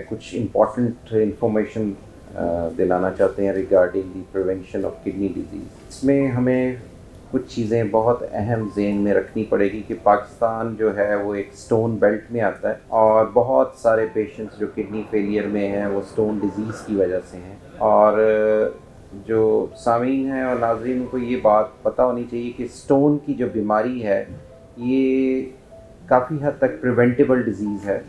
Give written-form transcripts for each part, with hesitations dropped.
کچھ important information دلانا چاہتے ہیں regarding the prevention of kidney disease. اس میں ہمیں کچھ چیزیں بہت اہم ذہن میں رکھنی پڑے گی کہ پاکستان جو ہے وہ ایک سٹون بیلٹ میں آتا ہے اور بہت سارے پیشنٹس جو کڈنی فیلئر میں ہیں وہ سٹون ڈیزیز کی وجہ سے ہیں. اور جو سامعین ہیں اور ناظرین کو یہ بات پتہ ہونی چاہیے کہ سٹون کی جو بیماری ہے یہ کافی حد تک پریونٹیبل ڈیزیز ہے.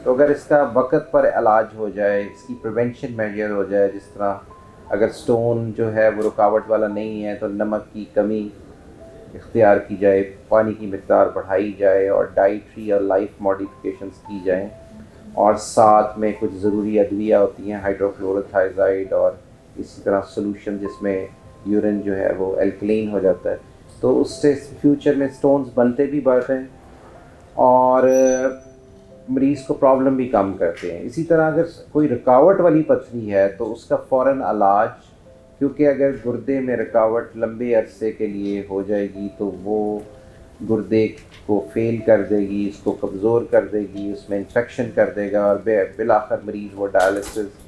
تو اگر اس کا وقت پر علاج ہو جائے، اس کی پریونشن میجر ہو جائے، جس طرح اگر سٹون جو ہے وہ رکاوٹ والا نہیں ہے تو نمک کی کمی اختیار کی جائے، پانی کی مقدار بڑھائی جائے اور ڈائٹری اور لائف ماڈیفکیشنز کی جائیں، اور ساتھ میں کچھ ضروری ادویہ ہوتی ہیں ہائیڈروکلورothiazide اور اسی طرح سولوشن جس میں یورین جو ہے وہ الکلین ہو جاتا ہے، تو اس سے فیوچر میں سٹونز بنتے بھی بڑھ رہے ہیں اور مریض کو پرابلم بھی کم کرتے ہیں. اسی طرح اگر کوئی رکاوٹ والی پتھری ہے تو اس کا فوراً علاج، کیونکہ اگر گردے میں رکاوٹ لمبے عرصے کے لیے ہو جائے گی تو وہ گردے کو فیل کر دے گی، اس کو کمزور کر دے گی، اس میں انفیکشن کر دے گا اور بالآخر مریض وہ ڈائلسس،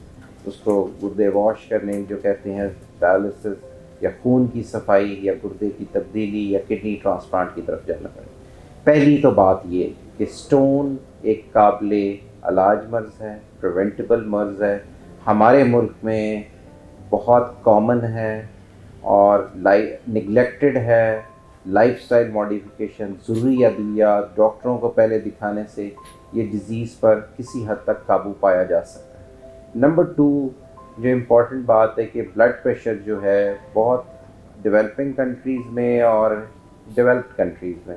اس کو گردے واش کرنے جو کہتے ہیں ڈائلسس، یا خون کی صفائی یا گردے کی تبدیلی یا کڈنی ٹرانسپلانٹ کی طرف جانا پڑے. پہلی تو بات یہ کہ سٹون ایک قابل علاج مرض ہے، پریونٹیبل مرض ہے، ہمارے ملک میں بہت کامن ہے اور نگلیکٹڈ ہے. لائف سٹائل ماڈیفیکیشن، ضروری ادویات، ڈاکٹروں کو پہلے دکھانے سے یہ ڈیزیز پر کسی حد تک قابو پایا جا سکتا ہے. نمبر 2 جو امپورٹنٹ بات ہے کہ بلڈ پریشر جو ہے بہت ڈیولپنگ کنٹریز میں اور ڈیولپڈ کنٹریز میں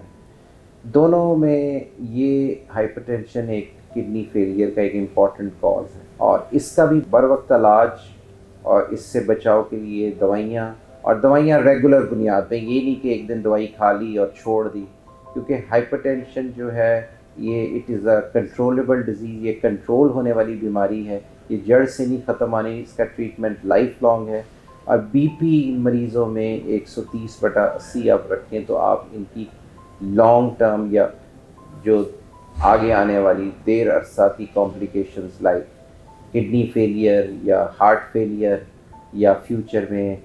دونوں میں یہ ہائپر ٹینشن ایک کڈنی فیلئر کا ایک امپورٹنٹ کاز ہے، اور اس کا بھی بر وقت علاج اور اس سے بچاؤ کے لیے دوائیاں ریگولر بنیاد پہ، یہ نہیں کہ ایک دن دوائی کھا لی اور چھوڑ دی، کیونکہ ہائپر ٹینشن جو ہے یہ it is a controllable disease, یہ کنٹرول ہونے والی بیماری ہے، یہ جڑ سے نہیں ختم آنے، اس کا ٹریٹمنٹ لائف لانگ ہے. اور بی پی ان مریضوں میں 130/80 آپ رکھیں تو آپ ان کی لانگ ٹرم یا جو آگے آنے والی دیر عرصہ کی کمپلیکیشنز لائک کڈنی فیلئر یا ہارٹ فیلئر یا فیوچر میں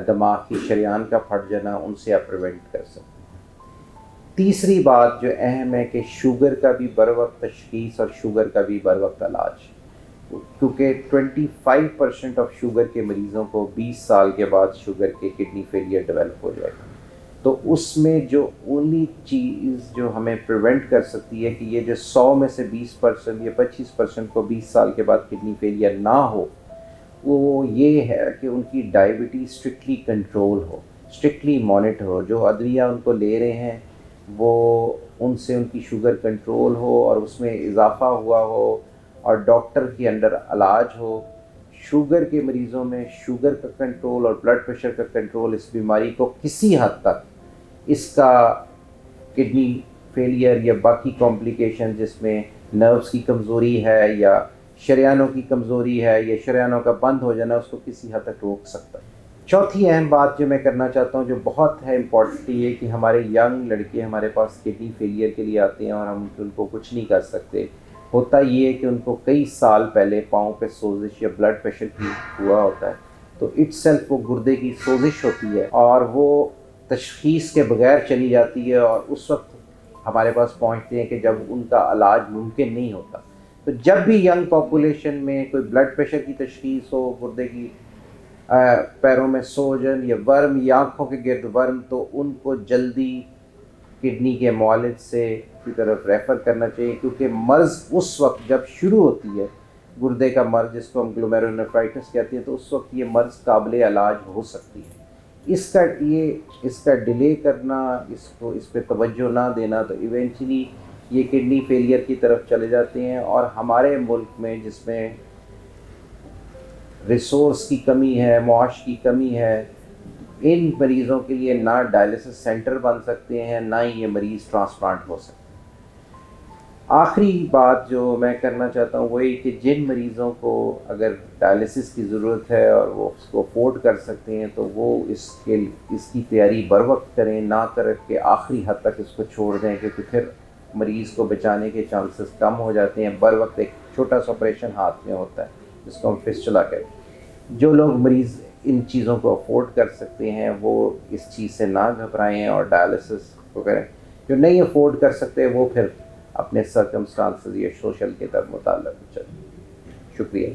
دماغ کی شریان کا پھٹ جانا، ان سے آپ پریونٹ کر سکتے ہیں. تیسری بات جو اہم ہے کہ شوگر کا بھی بر وقت تشخیص اور شوگر کا بھی بر وقت علاج، کیونکہ 25% آف شوگر کے مریضوں کو 20 سال کے بعد شوگر کے کڈنی فیلئر ڈیولپ ہو جائے گا. تو اس میں جو اونلی چیز جو ہمیں پریونٹ کر سکتی ہے کہ یہ جو 100 میں سے 20% یا 25% کو 20 سال کے بعد کڈنی فیلئر نہ ہو، وہ یہ ہے کہ ان کی ڈائبٹیز اسٹرکٹلی کنٹرول ہو، اسٹرکٹلی مانیٹر ہو، جو ادویہ ان کو لے رہے ہیں وہ ان سے ان کی شوگر کنٹرول ہو اور اس میں اضافہ ہوا ہو اور ڈاکٹر کے انڈر علاج ہو. شوگر کے مریضوں میں شوگر کا کنٹرول اور بلڈ پریشر کا کنٹرول اس بیماری کو کسی حد تک اس کا کڈنی فیلئر یا باقی کمپلیکیشن جس میں نروز کی کمزوری ہے یا شریانوں کی کمزوری ہے یا شریانوں کا بند ہو جانا، اس کو کسی حد تک روک سکتا ہے. چوتھی اہم بات جو میں کرنا چاہتا ہوں جو بہت ہے امپورٹنٹ، یہ کہ ہمارے ینگ لڑکے ہمارے پاس کڈنی فیلئر کے لیے آتے ہیں اور ہم ان کو کچھ نہیں کر سکتے. ہوتا یہ ہے کہ ان کو کئی سال پہلے پاؤں پہ سوزش یا بلڈ پریشر کی ہوا ہوتا ہے، تو اٹ سیلف وہ گردے کی سوزش ہوتی ہے اور وہ تشخیص کے بغیر چلی جاتی ہے اور اس وقت ہمارے پاس پہنچتے ہیں کہ جب ان کا علاج ممکن نہیں ہوتا. تو جب بھی ینگ پاپولیشن میں کوئی بلڈ پریشر کی تشخیص ہو، گردے کی پیروں میں سوجن یا ورم یا آنکھوں کے گرد ورم، تو ان کو جلدی کڈنی کے معالج سے کی طرف ریفر کرنا چاہیے، کیونکہ مرض اس وقت جب شروع ہوتی ہے گردے کا مرض جس کو ہم گلومیرولونیفرائٹس کہتے ہیں، تو اس وقت یہ مرض قابل علاج ہو سکتی ہے. اس کا ڈیلے کرنا، اس پہ توجہ نہ دینا، تو ایونچولی یہ کڈنی فیلئر کی طرف چلے جاتے ہیں. اور ہمارے ملک میں جس میں ریسورس کی کمی ہے، معاش کی کمی ہے، ان مریضوں کے لیے نہ ڈائلسس سینٹر بن سکتے ہیں، نہ ہی یہ مریض ٹرانسپلانٹ ہو سکتے ہیں. آخری بات جو میں کرنا چاہتا ہوں وہ یہ کہ جن مریضوں کو اگر ڈائلسس کی ضرورت ہے اور وہ اس کو افورڈ کر سکتے ہیں تو وہ اس کی تیاری بر وقت کریں، نہ کر کے آخری حد تک اس کو چھوڑ دیں، کیونکہ پھر مریض کو بچانے کے چانسز کم ہو جاتے ہیں. بر وقت ایک چھوٹا سا آپریشن ہاتھ میں ہوتا ہے جس کو ہم فسچولا کہتے ہیں. جو لوگ مریض ان چیزوں کو افورڈ کر سکتے ہیں وہ اس چیز سے نہ گھبرائیں اور ڈائلسس کو کریں. جو نہیں افورڈ کر سکتے وہ پھر اپنے سرکمسٹانسز یا سوشل کے تر متعلق چلیں. شکریہ.